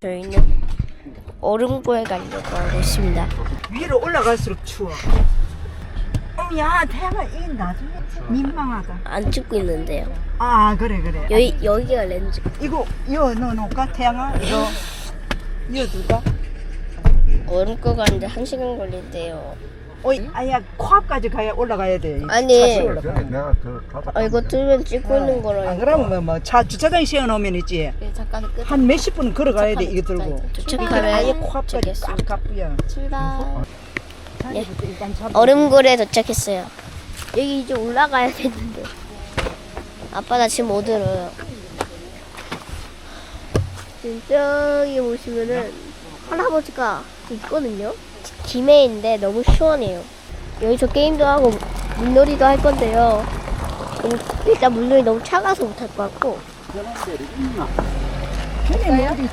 저희는 얼음구에 가려고 하고 있습니다. 위로 올라갈수록 추워. 야, 태양아, 이 나중에 민망하다. 안 찍고 있는데요. 아, 그래. 여기가 렌즈. 이거 넣어놓을까? 태양아, 이거 넣어둘까? 얼음구 가는데 1시간 걸린대요. 아야, 코앞까지 가야 올라가야 돼. 아니. 차시 올라가. 이거 들면 찍고 있는 거라. 안 그러면 차 주차장 세워놓으면 있지. 잠깐 끝. 한 몇십 분 걸어가야 돼, 이거 들고. 도착하면 아예 코앞까지 꽉 가쁘야. 출발. 네. 얼음굴에 도착했어요. 여기 이제 올라가야 되는데 아빠 나 지금 못 들어요. 지금 저기 보시면은 할아버지가 있거든요. 김해인데 너무 시원해요. 여기서 게임도 하고 물놀이도 할 건데요. 일단 물놀이 너무 차가워서 못 할 것 같고.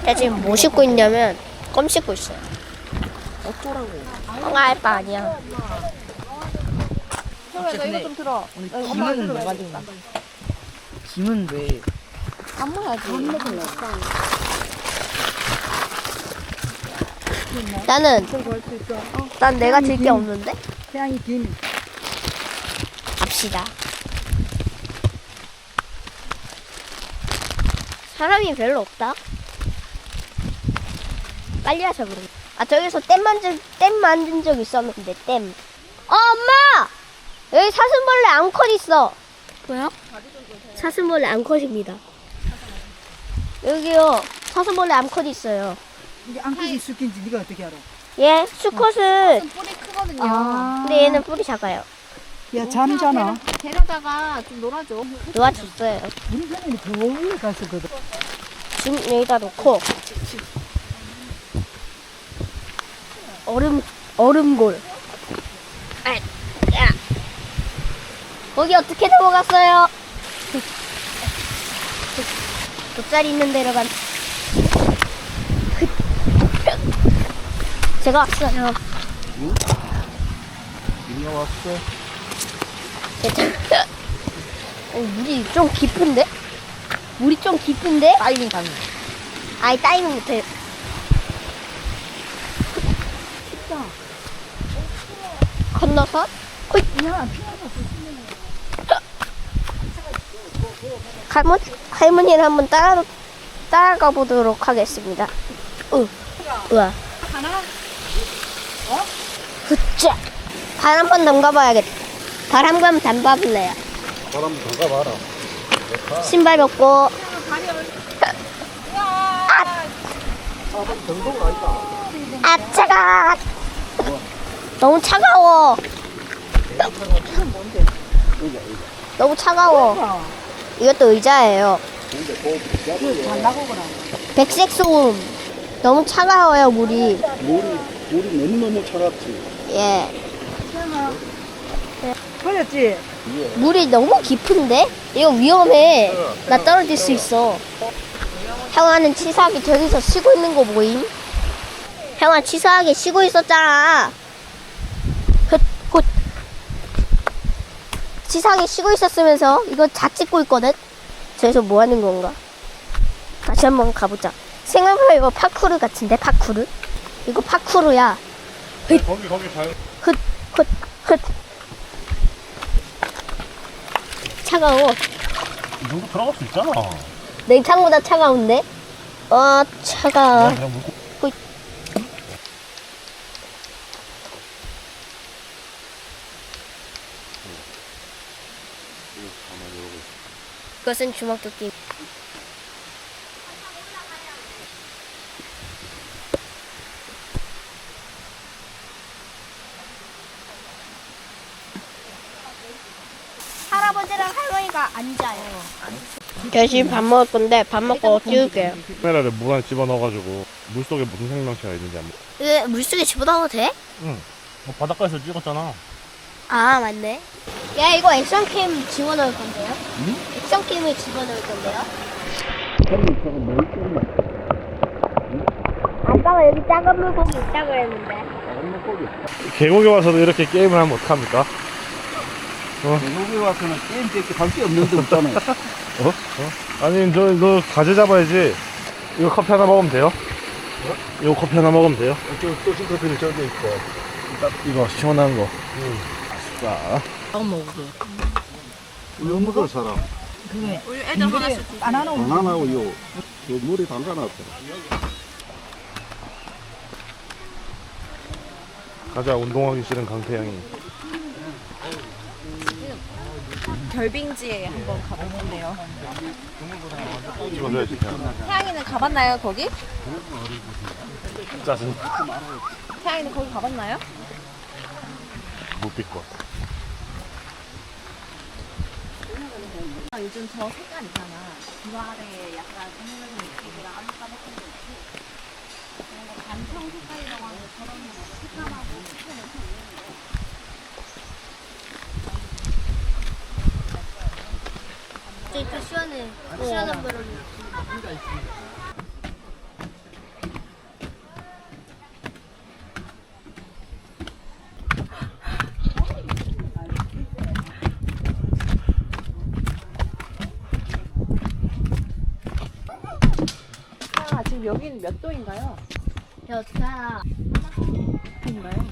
제가 지금 뭐 씻고 있냐면 껌 씻고 있어요. 어쩌라고? 할 바 아니야. 형아 너 이거 좀 들어. 김은 왜 가지고? 김은 왜? 안 먹어야지. 난 내가 들 게 없는데? 태양이 김. 갑시다. 사람이 별로 없다. 빨리 하자 그럼. 아 저기서 댐 만든 적 있었는데 댐. 엄마! 여기 사슴벌레 암컷 있어. 뭐야? 사슴벌레 암컷입니다. 여기요 사슴벌레 암컷 있어요. 이게 안끝이 쑥인지 네가 어떻게 알아? 얘 수컷은 뿌리 크거든요. 근데 얘는 뿌리 작아요. 야, 잠자나? 데려다가 좀 놀아줘. 놓아줬어요. 우리 전에 더 올라갔었거든. 지금 여기다 놓고 얼음골. 야. 거기 어떻게 넘어갔어요? 돗자리 있는 데로 간. 제가 왔어요. 네가 왔어? 물이 좀 깊은데? 물이 좀 깊은데? 다이빙 가는. 아니 다이빙 못해. 건너서? 호잇. 할머니를 한번 따라가 보도록 하겠습니다. 우와. 굿자. 발 한 번 담가봐야겠다. 발 한 번 담가볼래요. 바람 담가봐라. 신발 벗고. 아 차가. 너무 차가워. 너무 차가워. 이것도 의자예요. 잘 나가거나. 백색 소음. 너무 차가워요 물이. 물이 너무 차갑지. 예. 걸렸지? 물이 너무 깊은데? 이거 위험해. 나 떨어질 수 있어. 형아는 치사하게 저기서 쉬고 있는 거 보임? 형아 치사하게 쉬고 있었잖아. 헛. 치사하게 쉬고 있었으면서 이거 다 찍고 있거든? 저기서 뭐 하는 건가? 다시 한번 가보자. 생각해보면 이거 파쿠르 같은데? 파쿠르? 이거 파쿠르야. 거기 발. 헛. 차가워. 이 정도 들어갈 수 있잖아. 냉탕보다 차가운데? 차가워. 그냥 물고. 호잇. 그것은 주먹도끼. 할아버지랑 할머니가 앉아요. 저 지금 밥 먹을 건데 밥 먹고 찍을게요. 카메라를 물 안에 집어넣어가지고 물속에 무슨 생명체가 있는지 한번. 이게 물속에 집어넣어도 돼? 응. 바닷가에서 찍었잖아. 아 맞네. 야 이거 액션캠 집어넣을 건데요? 응? 액션캠을 집어넣을 건데요? 아까가 여기 작은 물고기 있다 그랬는데. 계곡에 와서도 이렇게 게임을 하면 어떡합니까? 여기 와서는 게임 밖에 할 게 없는데 없잖아요. 아니 너 가재 잡아야지. 이거 커피 하나 먹으면 돼요? 이거 커피 하나 먹으면 돼요? 또 싱커피는 저기 있고. 이거 시원한 거. 아쉽다. 우유 먹을 사람. 그게 우리 애들 하나씩 바나나 우유. 바나나 우유. 요 물에 담가놨어. 가자, 운동하기 싫은 강태양이. 결빙지에 한번 가보는데요. 찍어줘야지, 태양. 태양이는 가봤나요 거기? 짜증. 태양이는 거기 가봤나요? 못 빚고. 요즘 저 색깔 있잖아. 주말에 약간 생각나는 느낌이랑 안 까먹는 느낌. 단청 색깔이라고 하는 저런 색감하고 진짜 시원해. 시원한 바람이. 지금 여기는 몇 도인가요? 야, 어떻게 알아? 인가요?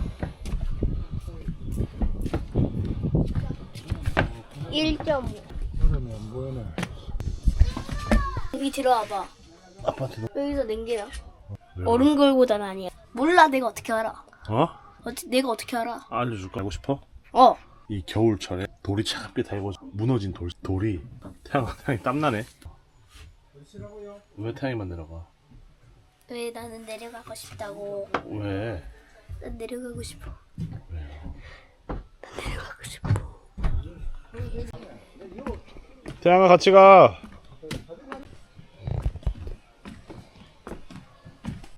1.5. 그러면 안 보이네. 여기 들어와봐. 아파트도. 여기서 냉개야. 얼음 걸고단 아니야. 몰라, 내가 어떻게 알아? 어? 내가 어떻게 알아? 알려줄까? 알고 싶어? 어. 이 겨울철에 돌이 차갑게 달고 무너진 돌이 태양이 땀나네. 왜 태양이만 내려가? 왜 나는 내려가고 싶다고. 왜? 난 내려가고 싶어. 왜요? 난 내려가고 싶어. 태양아 같이 가.